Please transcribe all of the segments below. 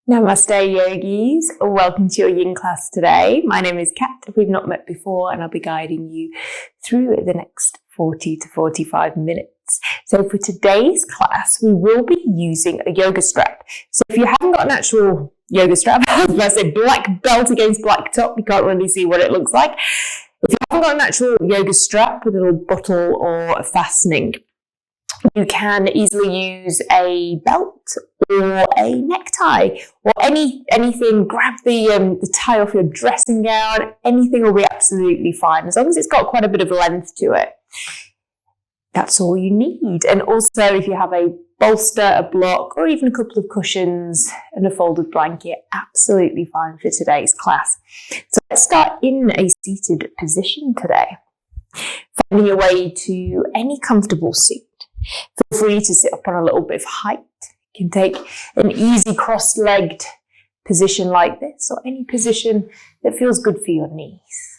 Namaste yogis, welcome to your yin class today. My name is Kat, we've not met before, and I'll be guiding you through the next 40 to 45 minutes. So for today's class, we will be using a yoga strap. So if you haven't got an actual yoga strap, I was about to say black belt against black top, you can't really see what it looks like. If you haven't got an actual yoga strap with a little bottle or a fastening, you can easily use a belt or a necktie or anything. Grab the tie off your dressing gown. Anything will be absolutely fine as long as it's got quite a bit of length to it. That's all you need. And also, if you have a bolster, a block, or even a couple of cushions and a folded blanket, absolutely fine for today's class. So let's start in a seated position today. Finding your way to any comfortable seat. Feel free to sit up on a little bit of height. You can take an easy cross-legged position like this, or any position that feels good for your knees.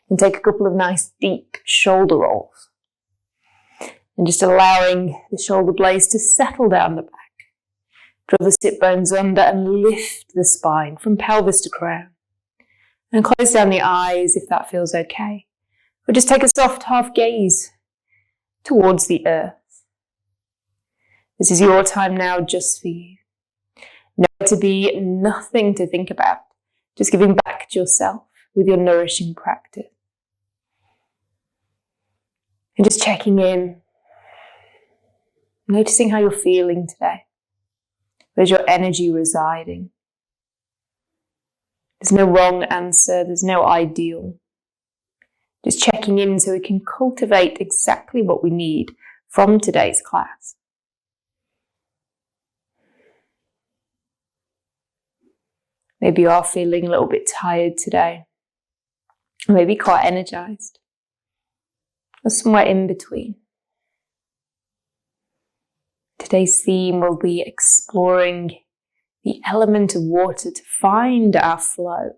And take a couple of nice deep shoulder rolls. And just allowing the shoulder blades to settle down the back. Draw the sit bones under and lift the spine from pelvis to crown. And close down the eyes if that feels okay. Or just take a soft half gaze towards the earth. This is your time now just for you. Know to be nothing to think about. Just giving back to yourself with your nourishing practice. And just checking in. Noticing how you're feeling today. Where's your energy residing? There's no wrong answer. There's no ideal. Just checking in so we can cultivate exactly what we need from today's class. Maybe you are feeling a little bit tired today. Or maybe quite energized. Or somewhere in between. Today's theme will be exploring the element of water to find our flow.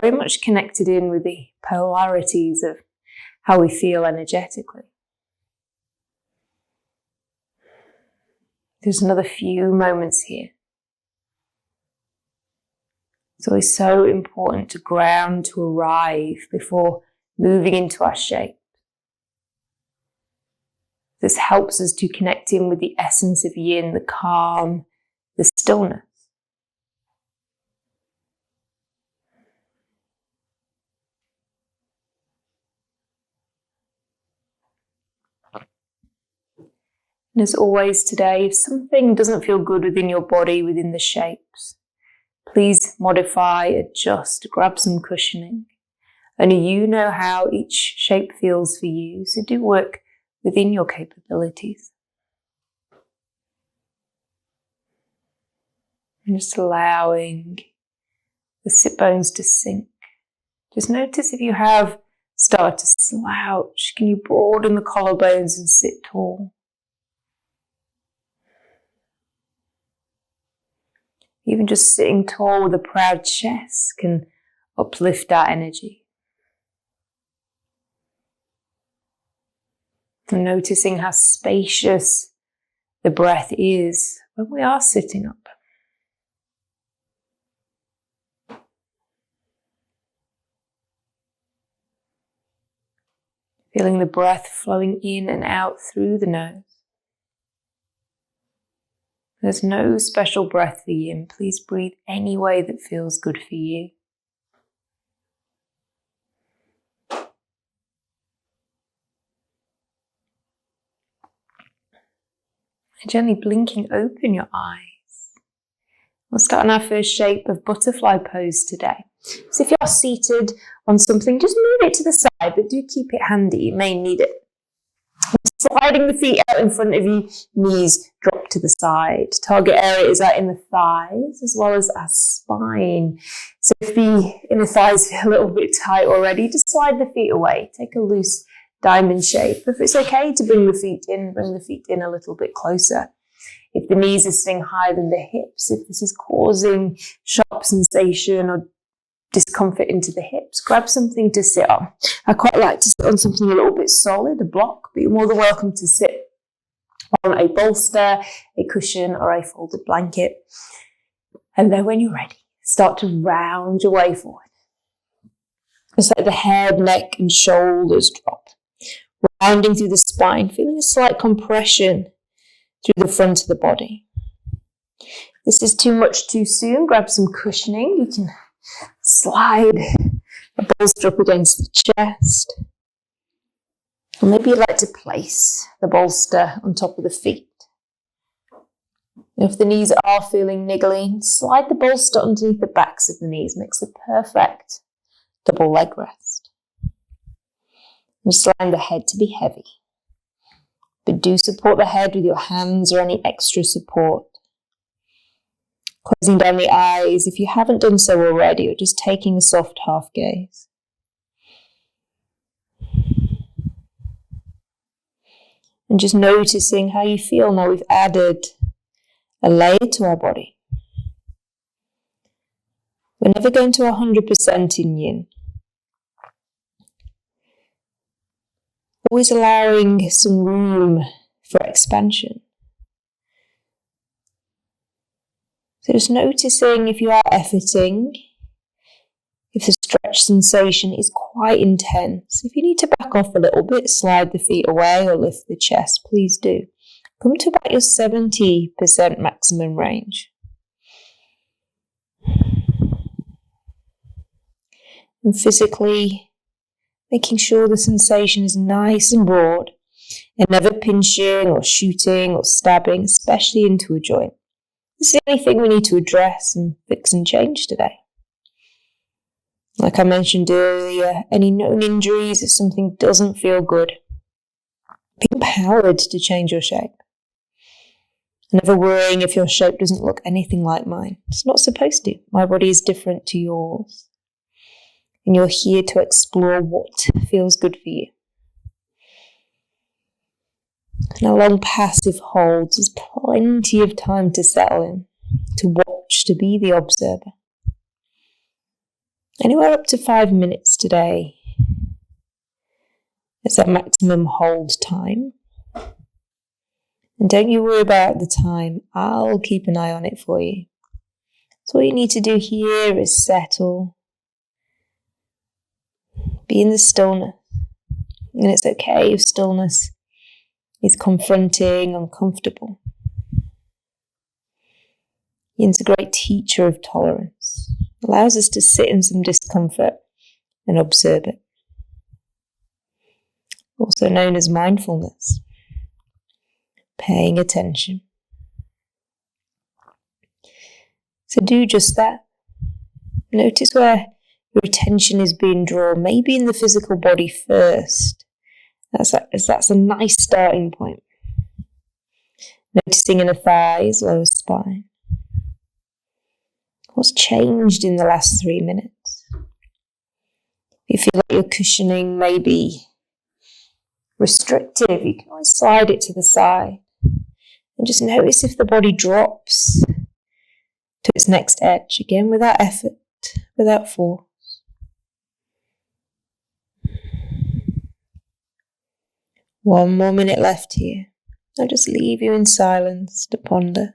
Very much connected in with the polarities of how we feel energetically. There's another few moments here. It's always so important to ground, to arrive before moving into our shape. This helps us to connect in with the essence of yin, the calm, the stillness. And as always today, if something doesn't feel good within your body, within the shapes, please modify, adjust, grab some cushioning. Only you know how each shape feels for you, so do work within your capabilities. And just allowing the sit bones to sink. Just notice if you have started to slouch, can you broaden the collarbones and sit tall? Even just sitting tall with a proud chest can uplift our energy. And noticing how spacious the breath is when we are sitting up. Feeling the breath flowing in and out through the nose. There's no special breath for yin. Please breathe any way that feels good for you. And gently blinking open your eyes. We'll start on our first shape of butterfly pose today. So if you're seated on something, just move it to the side, but do keep it handy. You may need it. Sliding the feet out in front of you, knees drop to the side. Target area is out in the thighs as well as our spine. So if the inner thighs feel a little bit tight already, just slide the feet away. Take a loose diamond shape. If it's okay to bring the feet in a little bit closer. If the knees are sitting higher than the hips, if this is causing sharp sensation or discomfort into the hips, grab something to sit on. I quite like to sit on something a little bit solid, a block, but you're more than welcome to sit on a bolster, a cushion, or a folded blanket. And then when you're ready, start to round your way forward. Just let the head, neck and shoulders drop. Rounding through the spine, feeling a slight compression through the front of the body. If this is too much too soon, grab some cushioning. You can slide a bolster up against the chest. Or maybe you'd like to place the bolster on top of the feet. If the knees are feeling niggly, slide the bolster underneath the backs of the knees. Makes the perfect double leg rest. Just allowing the head to be heavy. But do support the head with your hands or any extra support. Closing down the eyes if you haven't done so already, or just taking a soft half gaze. And just noticing how you feel now we've added a layer to our body. We're never going to 100% in Yin. Always allowing some room for expansion. So just noticing if you are efforting, if the stretch sensation is quite intense. If you need to back off a little bit, slide the feet away or lift the chest, please do. Come to about your 70% maximum range. And physically, making sure the sensation is nice and broad and never pinching or shooting or stabbing, especially into a joint. This is the only thing we need to address and fix and change today. Like I mentioned earlier, any known injuries, if something doesn't feel good, be empowered to change your shape. Never worrying if your shape doesn't look anything like mine. It's not supposed to. My body is different to yours. And you're here to explore what feels good for you. And a long passive hold, there's plenty of time to settle in, to watch, to be the observer. Anywhere up to 5 minutes today is our maximum hold time. And don't you worry about the time, I'll keep an eye on it for you. So all you need to do here is settle, be in the stillness. And it's okay if stillness is confronting, uncomfortable. Yin's a great teacher of tolerance. Allows us to sit in some discomfort and observe it. Also known as mindfulness. Paying attention. So do just that. Notice where your attention is being drawn, maybe in the physical body first. That's a nice starting point. Noticing inner thighs, lower spine. What's changed in the last 3 minutes? If you feel like your cushioning may be restrictive, you can always slide it to the side. And just notice if the body drops to its next edge, again without effort, without force. One more minute left here. I'll just leave you in silence to ponder.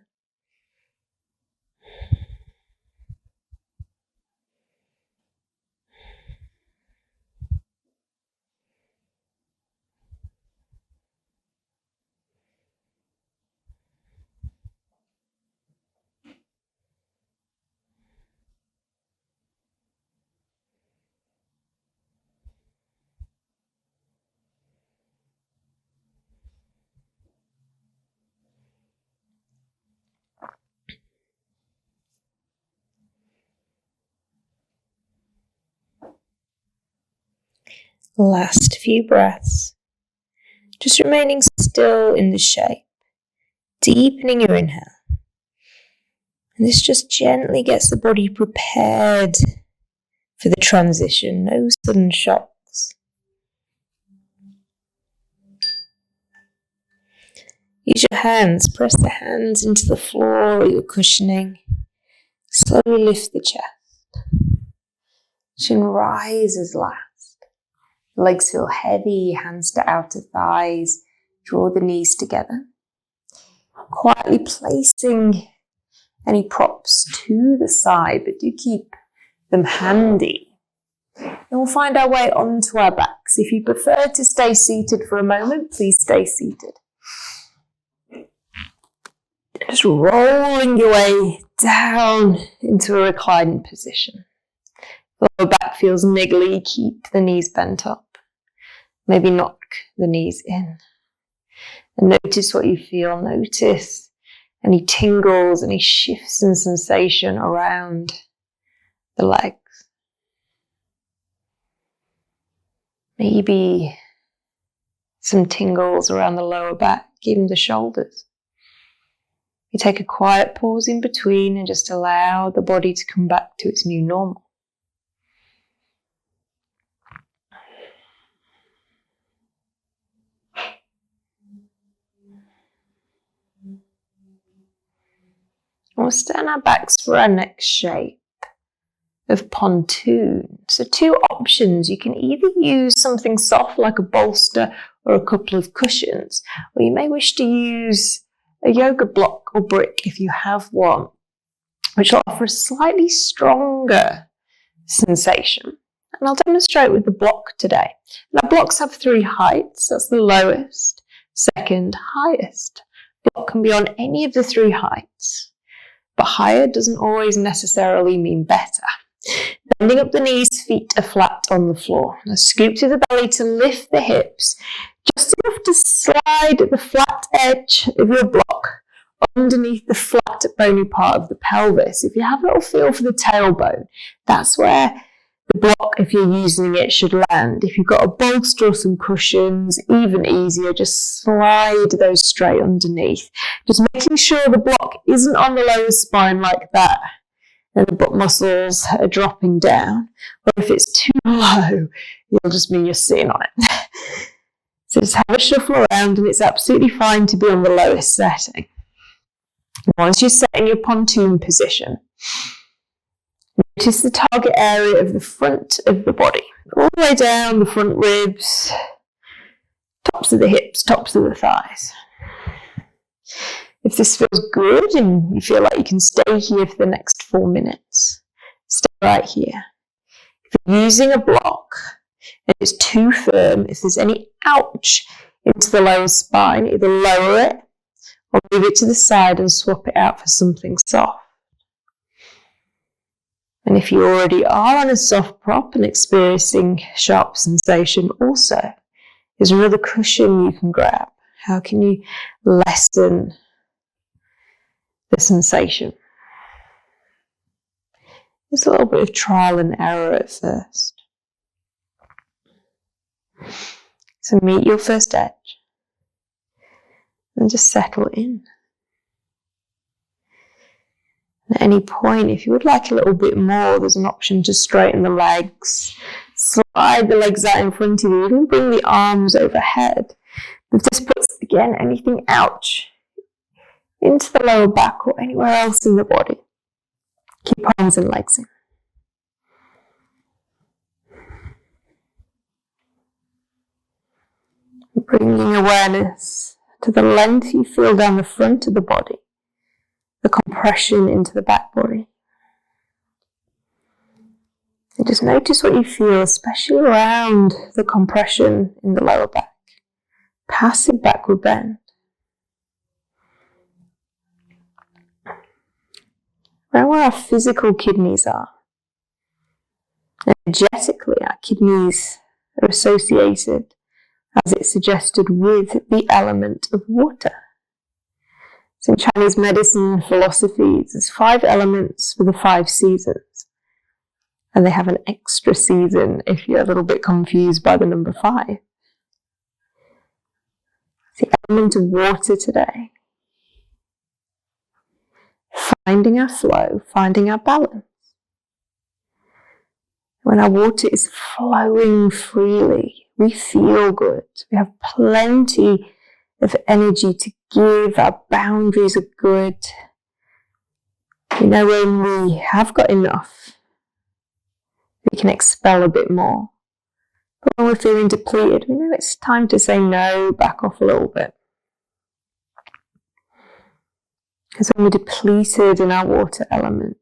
Last few breaths. Just remaining still in the shape. Deepening your inhale. And this just gently gets the body prepared for the transition. No sudden shocks. Use your hands. Press the hands into the floor or your cushioning. Slowly lift the chest. Chin rises last. Legs feel heavy, hands to outer thighs. Draw the knees together. Quietly placing any props to the side, but do keep them handy. And we'll find our way onto our backs. If you prefer to stay seated for a moment, please stay seated. Just rolling your way down into a reclining position. The lower back feels niggly, keep the knees bent up. Maybe knock the knees in. And notice what you feel. Notice any tingles, any shifts in sensation around the legs. Maybe some tingles around the lower back, even the shoulders. You take a quiet pause in between and just allow the body to come back to its new normal. We'll stay on our backs for our next shape of pontoon. So 2 options. You can either use something soft like a bolster or a couple of cushions, or you may wish to use a yoga block or brick if you have one, which will offer a slightly stronger sensation. And I'll demonstrate with the block today. Now, blocks have 3 heights. That's the lowest, second, highest. Block can be on any of the 3 heights, but higher doesn't always necessarily mean better. Bending up the knees, feet are flat on the floor. Now scoop through the belly to lift the hips, just enough to slide the flat edge of your block underneath the flat bony part of the pelvis. If you have a little feel for the tailbone, that's where the block, if you're using it, should land. If you've got a bolster or some cushions, even easier, just slide those straight underneath. Just making sure the block isn't on the lower spine like that and the butt muscles are dropping down. Or if it's too low, it'll just mean you're sitting on it. So just have a shuffle around, and it's absolutely fine to be on the lowest setting. Once you're set in your pontoon position, notice the target area of the front of the body, all the way down the front ribs, tops of the hips, tops of the thighs. If this feels good and you feel like you can stay here for the next 4 minutes, stay right here. If you're using a block and it's too firm, if there's any ouch into the lower spine, either lower it or move it to the side and swap it out for something soft. And if you already are on a soft prop and experiencing sharp sensation also, there's another cushion you can grab. How can you lessen the sensation? There's a little bit of trial and error at first. So meet your first edge and just settle in. At any point, if you would like a little bit more, there's an option to straighten the legs, slide the legs out in front of you, even bring the arms overhead. If this puts, again, anything ouch into the lower back or anywhere else in the body, keep arms and legs in. Bringing awareness to the length you feel down the front of the body, the compression into the back body. And just notice what you feel, especially around the compression in the lower back. Passive backward bend. Around where our physical kidneys are. Energetically, our kidneys are associated, as it's suggested, with the element of water. So in Chinese medicine philosophy, there's 5 elements for the 5 seasons. And they have an extra season if you're a little bit confused by the number 5. The element of water today. Finding our flow, finding our balance. When our water is flowing freely, we feel good. We have plenty of energy to give. Our boundaries are good. We know when we have got enough, we can expel a bit more. But when we're feeling depleted, we know it's time to say no, back off a little bit. Because when we're depleted in our water element,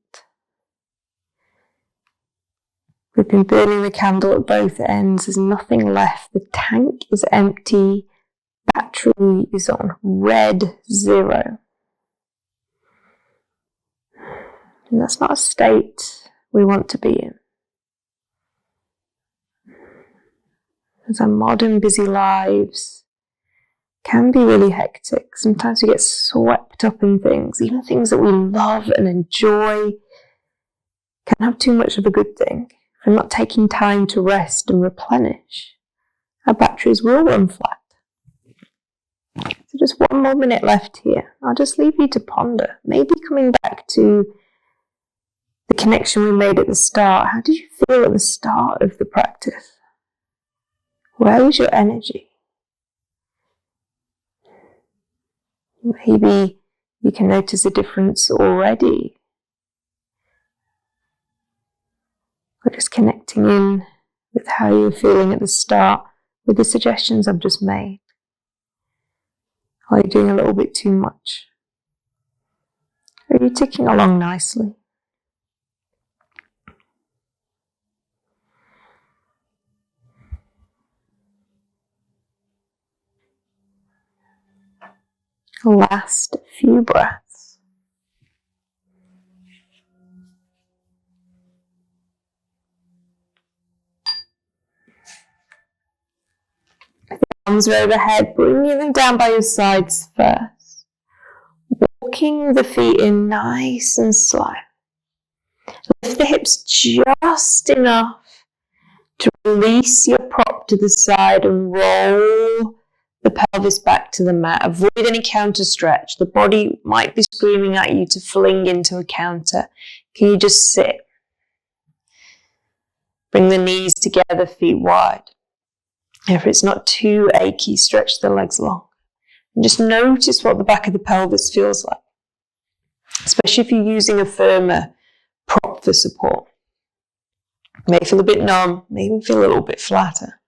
we've been burning the candle at both ends. There's nothing left. The tank is empty. Battery is on red 0. And that's not a state we want to be in. As our modern busy lives can be really hectic. Sometimes we get swept up in things, even things that we love and enjoy can have too much of a good thing. If we're not taking time to rest and replenish, our batteries will run flat. So just one more minute left here. I'll just leave you to ponder. Maybe coming back to the connection we made at the start. How did you feel at the start of the practice? Where was your energy? Maybe you can notice a difference already. Or just connecting in with how you were feeling at the start with the suggestions I've just made. Are you doing a little bit too much? Are you ticking along nicely? Last few breaths. Arms are overhead, bringing them down by your sides first. Walking the feet in nice and slow. Lift the hips just enough to release your prop to the side and roll the pelvis back to the mat. Avoid any counter stretch. The body might be screaming at you to fling into a counter. Can you just sit? Bring the knees together, feet wide. If it's not too achy, stretch the legs long. And just notice what the back of the pelvis feels like, especially if you're using a firmer prop for support. It may feel a bit numb, may even feel a little bit flatter.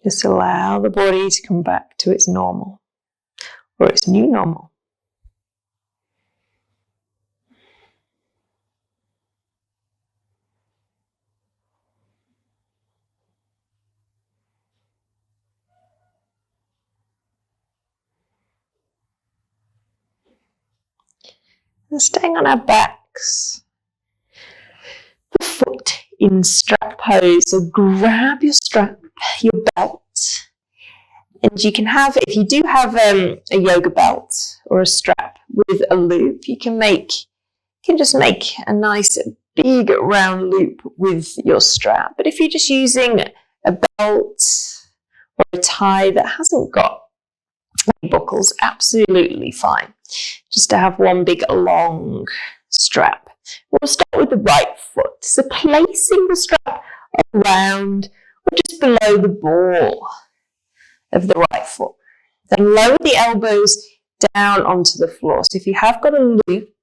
Just allow the body to come back to its normal, or its new normal. And staying on our backs, the foot in strap pose. So grab your strap, your belt, and you can have, if you do have a yoga belt or a strap with a loop, you can just make a nice big round loop with your strap. But if you're just using a belt or a tie that hasn't got buckles, absolutely fine. Just to have one big long strap. We'll start with the right foot. So placing the strap around or just below the ball of the right foot. Then lower the elbows down onto the floor. So if you have got a loop,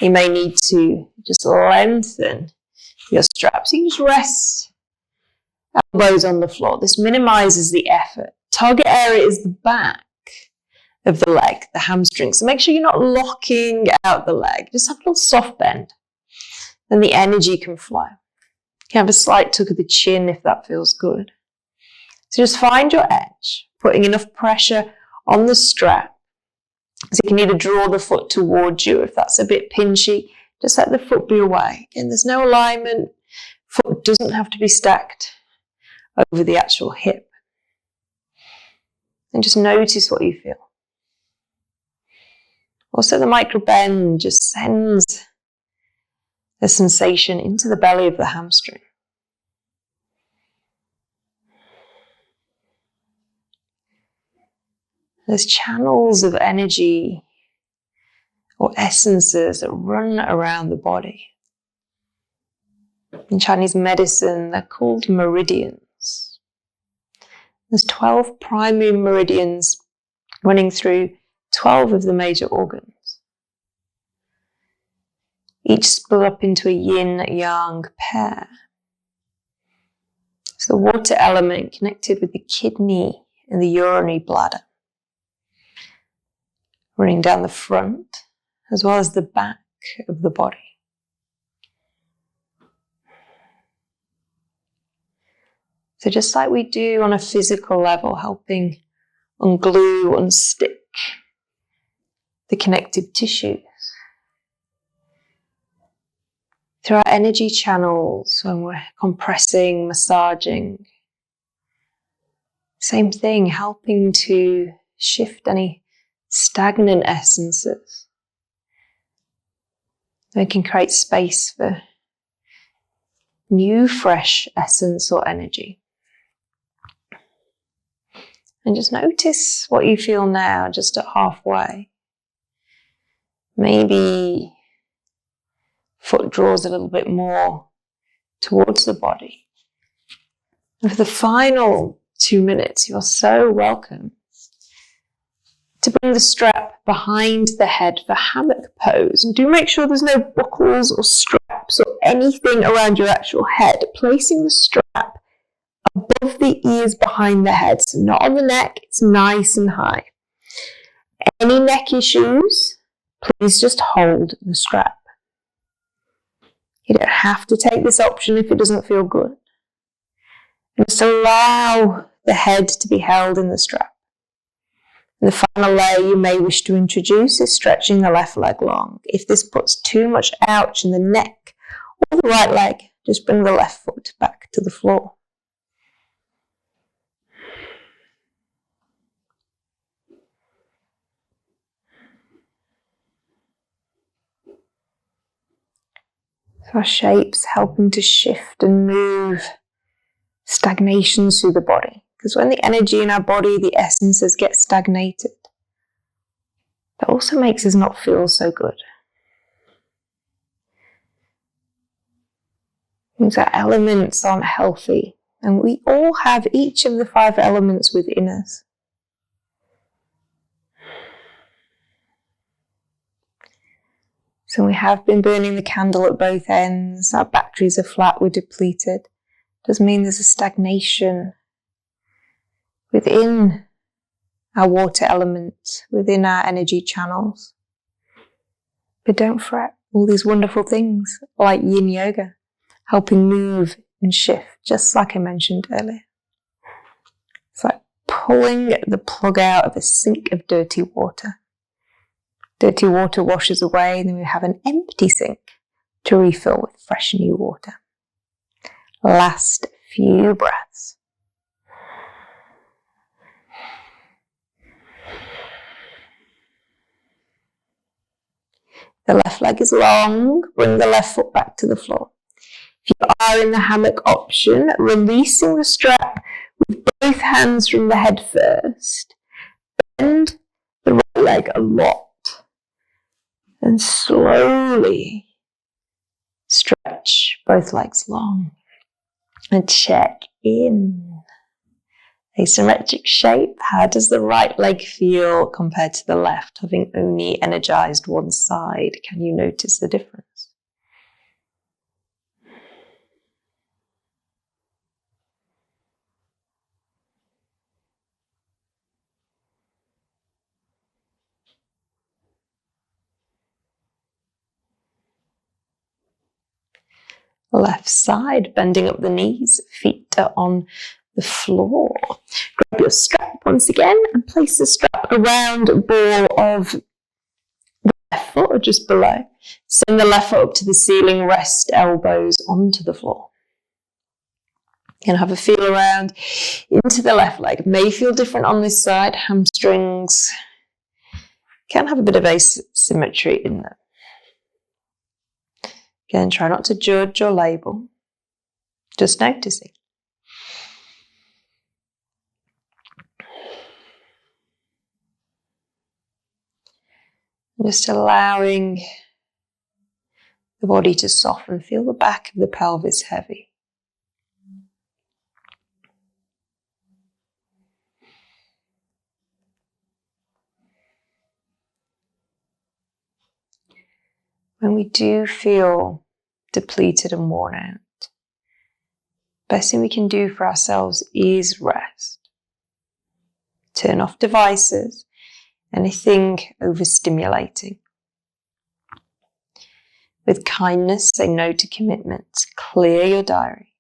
you may need to just lengthen your strap. So you can just rest elbows on the floor. This minimizes the effort. Target area is the back of the leg, the hamstring. So make sure you're not locking out the leg. Just have a little soft bend. Then the energy can flow. You can have a slight tuck of the chin if that feels good. So just find your edge, putting enough pressure on the strap. So you can either draw the foot towards you if that's a bit pinchy. Just let the foot be away. Again, there's no alignment. Foot doesn't have to be stacked over the actual hip. And just notice what you feel. Also, the micro bend just sends the sensation into the belly of the hamstring. There's channels of energy or essences that run around the body. In Chinese medicine, they're called meridians. There's 12 primary meridians running through 12 of the major organs. Each split up into a yin-yang pair. So the water element connected with the kidney and the urinary bladder, running down the front as well as the back of the body. So just like we do on a physical level, helping unglue, unstick the connective tissues. Through our energy channels when we're compressing, massaging. Same thing, helping to shift any stagnant essences. We can create space for new, fresh essence or energy. And just notice what you feel now, just at halfway. Maybe foot draws a little bit more towards the body. And for the final 2 minutes, you're so welcome to bring the strap behind the head for hammock pose. And do make sure there's no buckles or straps or anything around your actual head. Placing the strap above the ears behind the head, so not on the neck, it's nice and high. Any neck issues, please just hold the strap. You don't have to take this option if it doesn't feel good. And just allow the head to be held in the strap. And the final layer you may wish to introduce is stretching the left leg long. If this puts too much ouch in the neck or the right leg, just bring the left foot back to the floor. So our shapes helping to shift and move stagnation through the body. Because when the energy in our body, the essences get stagnated, that also makes us not feel so good. It means our elements aren't healthy. And we all have each of the 5 elements within us. So we have been burning the candle at both ends. Our batteries are flat, we're depleted. Does mean there's a stagnation within our water element, within our energy channels. But don't fret, all these wonderful things like Yin Yoga, helping move and shift, just like I mentioned earlier. It's like pulling the plug out of a sink of dirty water. Dirty water washes away, and then we have an empty sink to refill with fresh new water. Last few breaths. The left leg is long, bring the left foot back to the floor. If you are in the hammock option, releasing the strap with both hands from the head first. Bend the right leg a lot. And slowly stretch both legs long. And check in. Asymmetric shape. How does the right leg feel compared to the left, having only energized one side? Can you notice the difference? Left side, bending up the knees, feet are on the floor. Grab your strap once again and place the strap around a ball of the left foot or just below. Send the left foot up to the ceiling, rest elbows onto the floor. You can have a feel around into the left leg. May feel different on this side, hamstrings can have a bit of asymmetry in them. Again, try not to judge or label, just noticing. Just allowing the body to soften. Feel the back of the pelvis heavy. When we do feel depleted and worn out, Best thing we can do for ourselves is rest. Turn off devices, anything overstimulating. With kindness, say no to commitments. Clear your diary.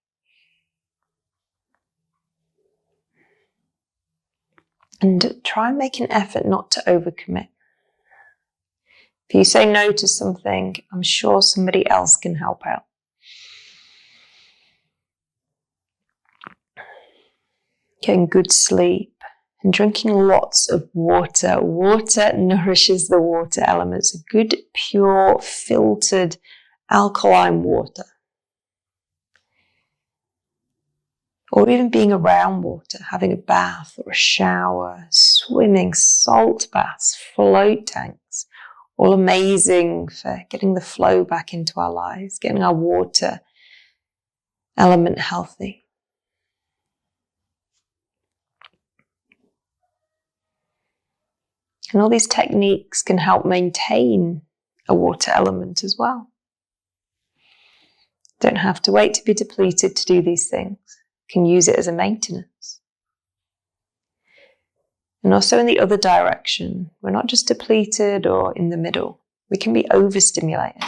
And try and make an effort not to overcommit. If you say no to something, I'm sure somebody else can help out. Getting good sleep and drinking lots of water. Water nourishes the water elements. A good, pure, filtered, alkaline water. Or even being around water, having a bath or a shower, swimming, salt baths, float tanks. All amazing for getting the flow back into our lives, getting our water element healthy. And all these techniques can help maintain a water element as well. Don't have to wait to be depleted to do these things. You can use it as a maintenance. And also in the other direction, we're not just depleted or in the middle. We can be overstimulated.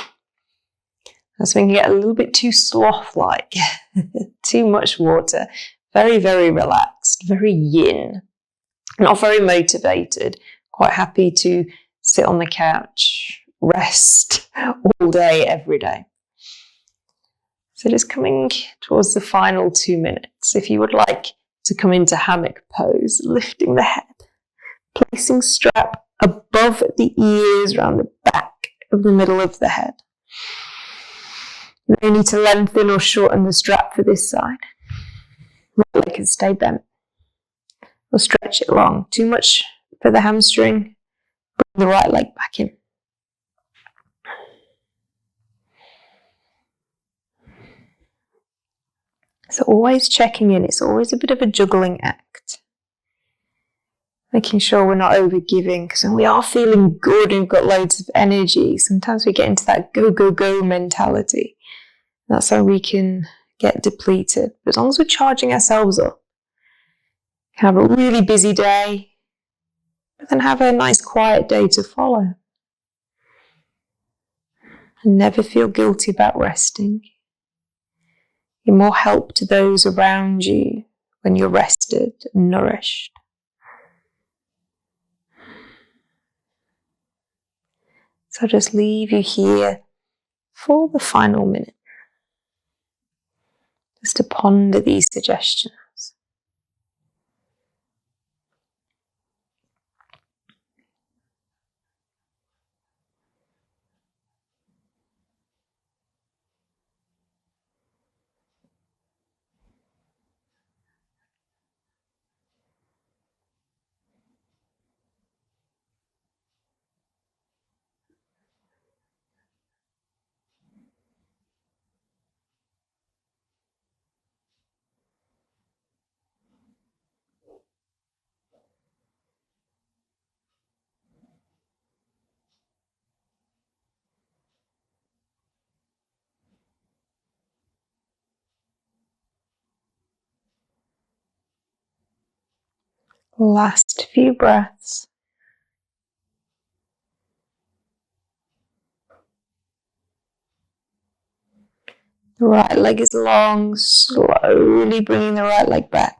That's when you get a little bit too sloth-like, too much water, very, very relaxed, very yin, not very motivated, quite happy to sit on the couch, rest all day, every day. So just coming towards the final 2 minutes, if you would like to come into hammock pose, lifting the head, placing strap above the ears, around the back of the middle of the head. No need to lengthen or shorten the strap for this side. Right leg can stay bent. Or stretch it long. Too much for the hamstring. Bring the right leg back in. So always checking in. It's always a bit of a juggling act. Making sure we're not overgiving, because when we are feeling good and we've got loads of energy, sometimes we get into that go, go, go mentality. That's how we can get depleted. But as long as we're charging ourselves up, have a really busy day, but then have a nice quiet day to follow. And never feel guilty about resting. You're more help to those around you when you're rested and nourished. So I'll just leave you here for the final minute. Just to ponder these suggestions. Last few breaths. The right leg is long, slowly bringing the right leg back.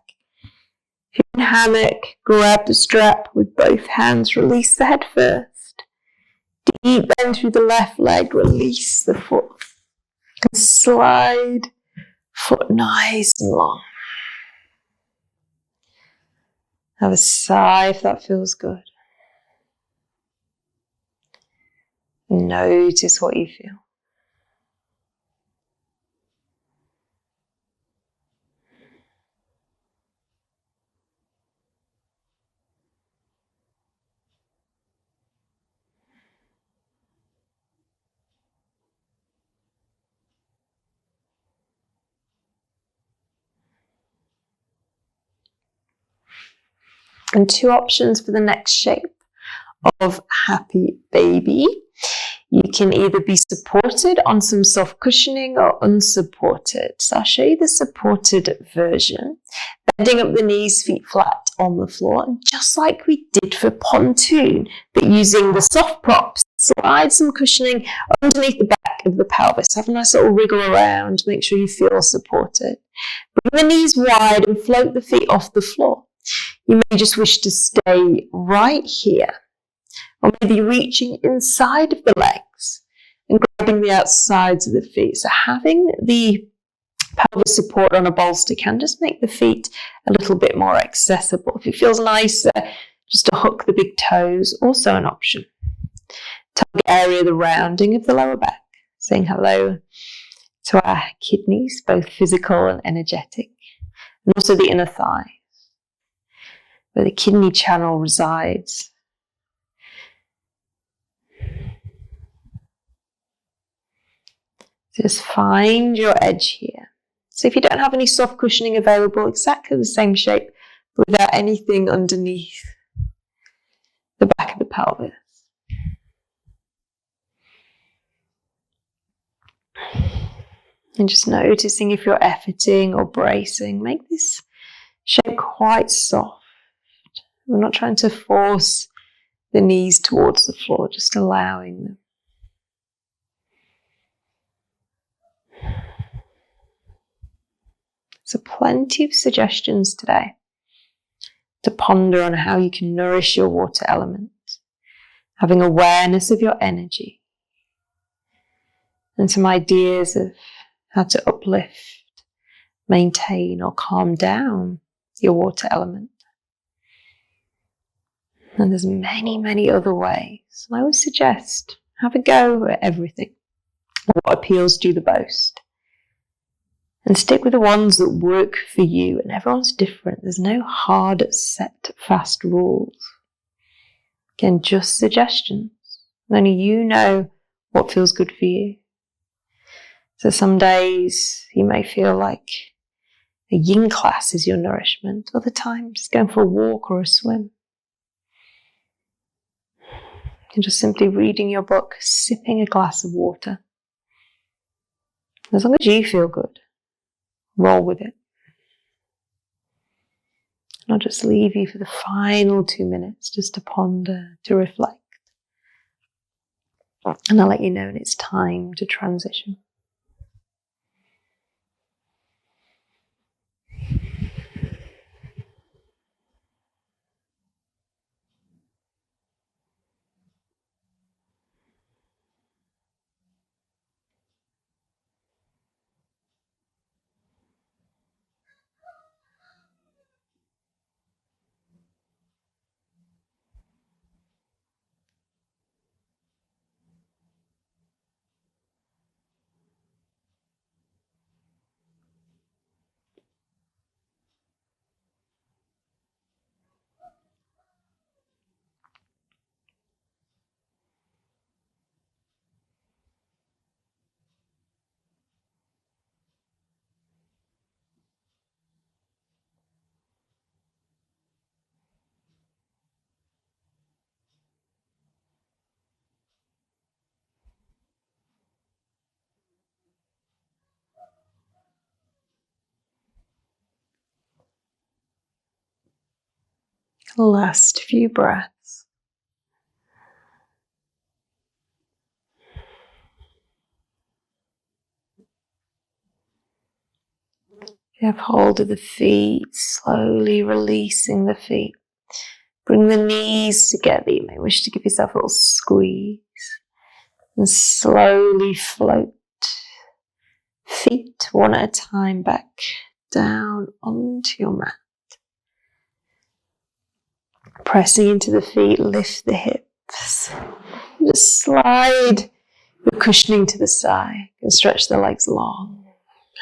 If you're in hammock, grab the strap with both hands, release the head first. Deep bend through the left leg, release the foot. And slide foot nice and long. Have a sigh if that feels good. Notice what you feel. And two options for the next shape. of happy baby. You can either be supported on some soft cushioning or unsupported. So I'll show you the supported version. Bending up the knees, feet flat on the floor. And just like we did for pontoon, but using the soft props, slide some cushioning underneath the back of the pelvis. Have a nice little wriggle around. Make sure you feel supported. Bring the knees wide and float the feet off the floor. You may just wish to stay right here, or maybe reaching inside of the legs and grabbing the outsides of the feet. So having the pelvis support on a bolster can just make the feet a little bit more accessible. If it feels nicer, just to hook the big toes, also an option. Target area, the rounding of the lower back, saying hello to our kidneys, both physical and energetic, and also the inner thigh, where the kidney channel resides. Just find your edge here. So if you don't have any soft cushioning available, exactly the same shape, but without anything underneath the back of the pelvis. And just noticing if you're efforting or bracing, make this shape quite soft. We're not trying to force the knees towards the floor, just allowing them. So plenty of suggestions today to ponder on how you can nourish your water element, having awareness of your energy, and some ideas of how to uplift, maintain, or calm down your water element. And there's many, many other ways. And I always suggest have a go at everything, what appeals to you the most. And stick with the ones that work for you. And everyone's different. There's no hard, set, fast rules. Again, just suggestions. And only you know what feels good for you. So some days you may feel like a yin class is your nourishment. Other times just going for a walk or a swim. And just simply reading your book, sipping a glass of water. As long as you feel good, roll with it. And I'll just leave you for the final 2 minutes just to ponder, to reflect. And I'll let you know when it's time to transition. Last few breaths. You have hold of the feet, slowly releasing the feet. Bring the knees together. You may wish to give yourself a little squeeze. And slowly float feet one at a time back down onto your mat. Pressing into the feet, lift the hips. Just slide your cushioning to the side and stretch the legs long.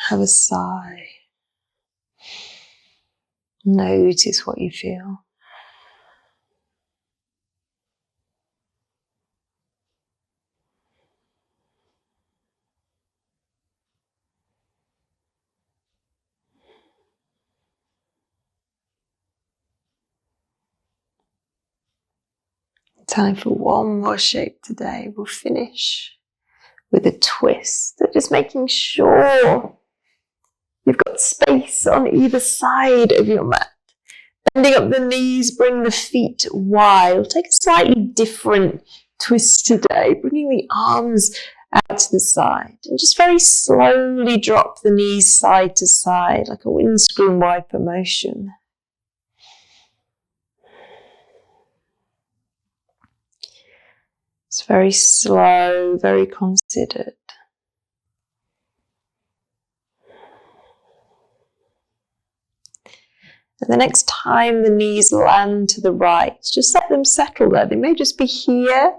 Have a sigh. Notice what you feel. Time for one more shape today. We'll finish with a twist. So just making sure you've got space on either side of your mat. Bending up the knees, bring the feet wide. We'll take a slightly different twist today, bringing the arms out to the side. And just very slowly drop the knees side to side, like a windscreen wiper motion. It's very slow, very considered. And the next time the knees land to the right, just let them settle there. They may just be here.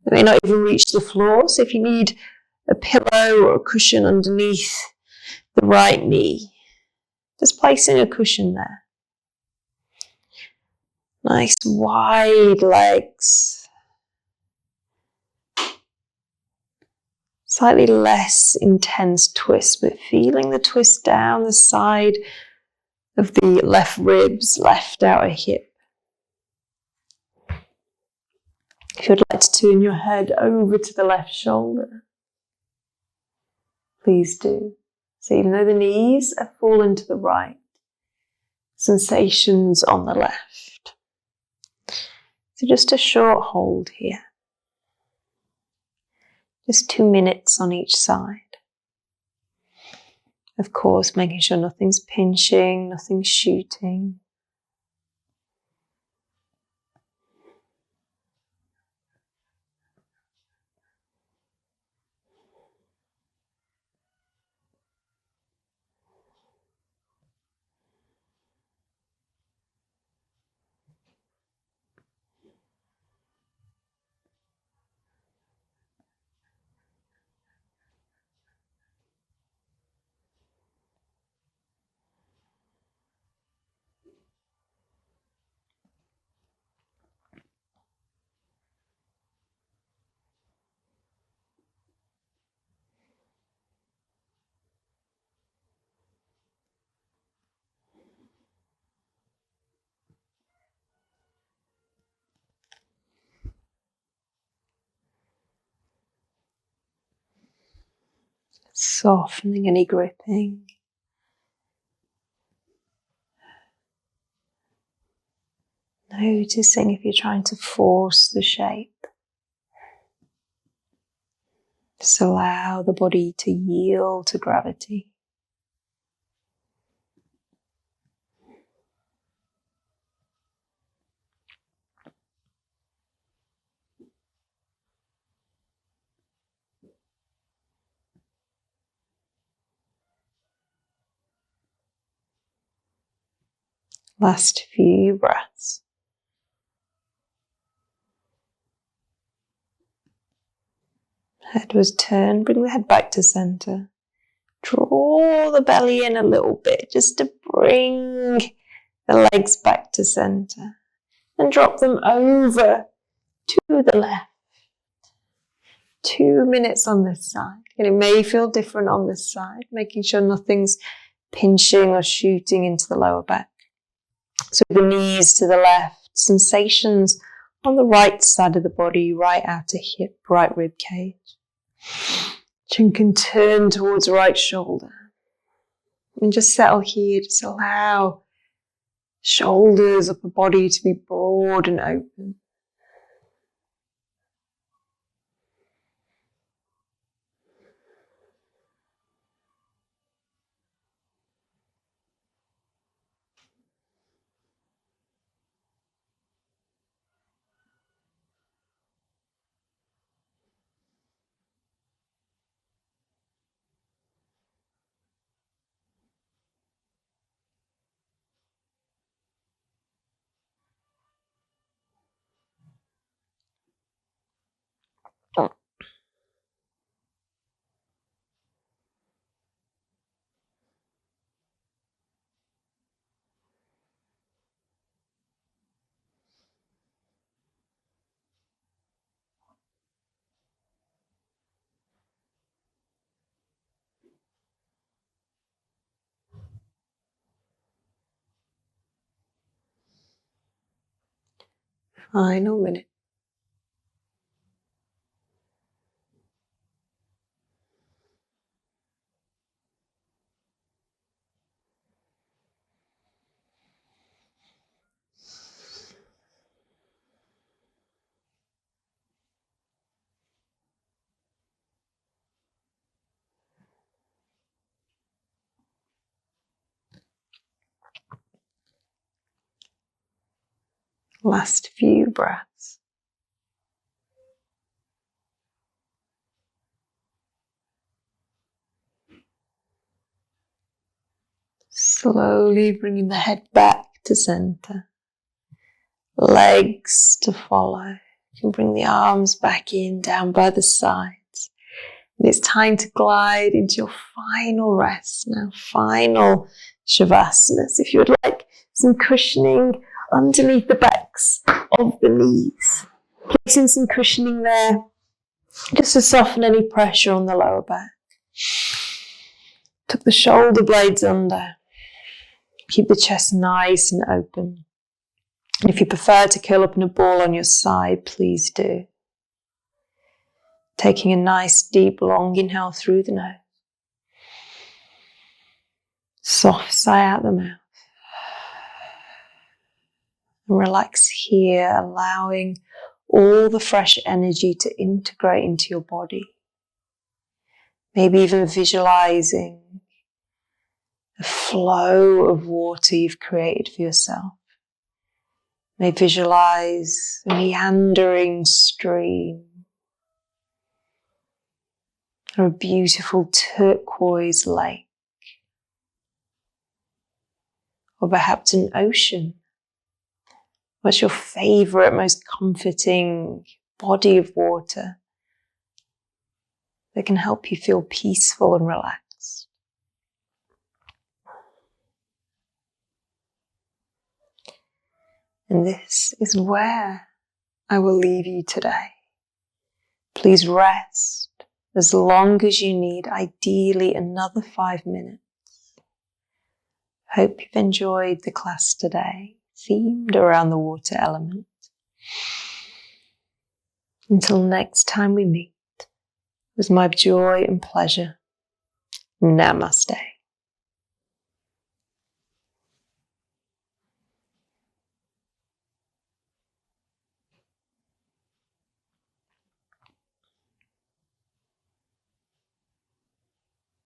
They may not even reach the floor. So if you need a pillow or a cushion underneath the right knee, just placing a cushion there. Nice wide legs. Slightly less intense twist, but feeling the twist down the side of the left ribs, left outer hip. If you'd like to turn your head over to the left shoulder, please do. So even though the knees have fallen to the right, sensations on the left. So just a short hold here. Just 2 minutes on each side. Of course, making sure nothing's pinching, nothing's shooting. Softening any gripping. Noticing if you're trying to force the shape. Just allow the body to yield to gravity. Last few breaths. Head was turned, bring the head back to center. Draw the belly in a little bit just to bring the legs back to center. And drop them over to the left. 2 minutes on this side. And it may feel different on this side, making sure nothing's pinching or shooting into the lower back. So the knees to the left, sensations on the right side of the body, right outer hip, right rib cage. Chin can turn towards right shoulder. And just settle here, just allow shoulders, upper body to be broad and open. Final minute. Last few breaths. Slowly bringing the head back to center. Legs to follow. You can bring the arms back in, down by the sides. And it's time to glide into your final rest now. Final Shavasana. If you would like some cushioning underneath the backs of the knees. Placing some cushioning there just to soften any pressure on the lower back. Tuck the shoulder blades under. Keep the chest nice and open. And if you prefer to curl up in a ball on your side, please do. Taking a nice deep long inhale through the nose. Soft sigh out the mouth. And relax here, allowing all the fresh energy to integrate into your body. Maybe even visualizing the flow of water you've created for yourself. May visualize a meandering stream or a beautiful turquoise lake, or perhaps an ocean. What's your favorite, most comforting body of water that can help you feel peaceful and relaxed? And this is where I will leave you today. Please rest as long as you need, ideally another 5 minutes. Hope you've enjoyed the class today, themed around the water element. Until next time we meet, it was my joy and pleasure. Namaste.